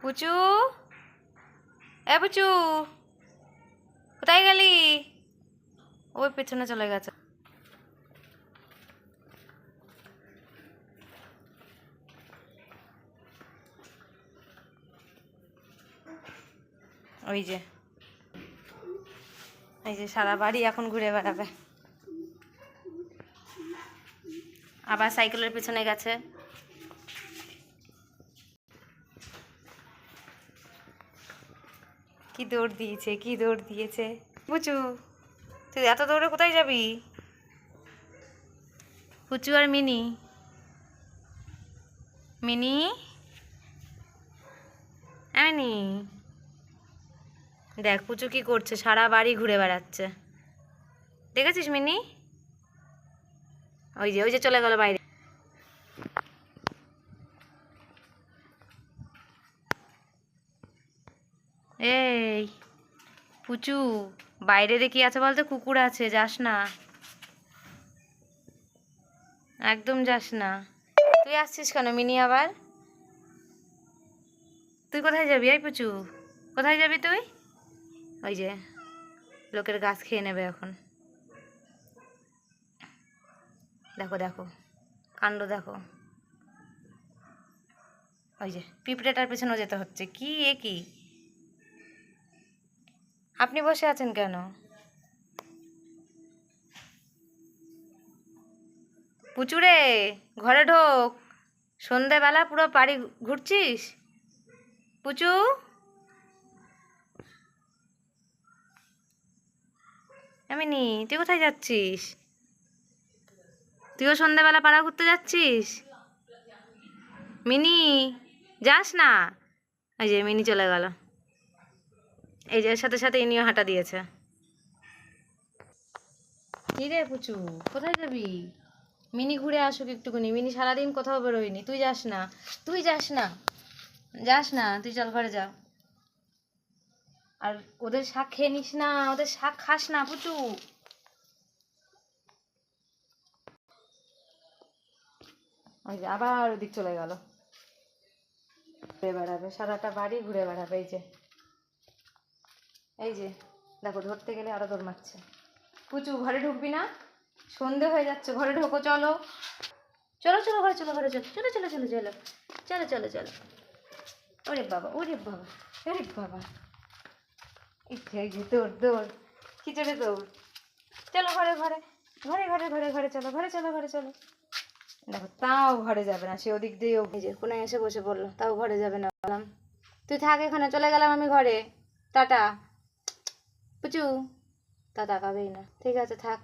পুচু, এ পুচু, কোথায় গেলি? ওই পেছনে চলে গেছে। ওই যে এই যে সারা বাড়ি এখন ঘুরে বেড়াবে। আবার সাইকেলের পেছনে গেছে। কি দৌড় দিয়েছে, কি দৌড় দিয়েছে। পুচু, তুই এত দৌড়ে কোথায় যাবি? পুচু আর মিনি, মিনি, মিনি, দেখ পুচু কি করছে, সারা বাড়ি ঘুরে বেড়াচ্ছে। দেখেছিস মিনি? ওই যে চলে গেল বাইরে। এই পুচু, বাইরে রে কি আছে বলতো? কুকুর আছে, যাস না, একদম যাস না। তুই আসছিস কেন মিনি আবার? তুই কোথায় যাবি? এই পুচু, কোথায় যাবি তুই? ওই যে লোকের গাছ খেয়ে নেবে এখন। দেখো দেখো কাণ্ড দেখো। ওই যে পিঁপড়েটার পেছনেও যেতে হচ্ছে। কি এ কি? আপনি বসে আছেন কেন? পুচুরে, ঘরে ঢোক। সন্ধেবেলা পুরো বাড়ি ঘুরছিস। পুচু, এমনি তুই কোথায় যাচ্ছিস? তুইও সন্ধেবেলা পাড়া ঘুরতে যাচ্ছিস? মিনি, যাস না। এই যে মিনি চলে গেল। এই যে সাথে সাথে ইনিও হাঁটা দিয়েছে। কি রে পুচু, কোথায় যাবি? মিনি ঘুরে আসুক একটুকুনি। মিনি সারাদিন কোথাও বেরোয়নি। তুই যাস না, তুই যাস না, যাস না, তুই চল ঘরে যা। আর ওদের শাক খেয়ে নিস না, ওদের শাক খাস না পুচু। ওই যে আবার ওদিক চলে গেল। ঘুরে বেড়াবে, সারাটা বাড়ি ঘুরে বেড়াবে। এই যে দেখো, ধরতে গেলে আরো দৌড় মারছে। পুচু, ঘরে ঢুকবি না? সন্ধে হয়ে যাচ্ছে, ঘরে ঢোকো। চলো চলো চলো ঘরে চলো, ঘরে চলো, চলো চলো চলো চলো চলো চলো চলো। ওরে বাবা, ওরে বাবা, ওরে বাবা। এই যে দৌড় দৌড়, কি চলে দৌড়। চলো ঘরে ঘরে ঘরে ঘরে ঘরে ঘরে চলো, ঘরে চলো, ঘরে চলো। দেখো তাও ঘরে যাবে না, সে ওদিক দিয়ে এই যে কোনায় এসে বসে পড়লো, তাও ঘরে যাবে না। বললাম তুই থাক এখানে, চলে গেলাম আমি ঘরে, টাটা। পুচু তা তাকাবেই না। ঠিক আছে থাক।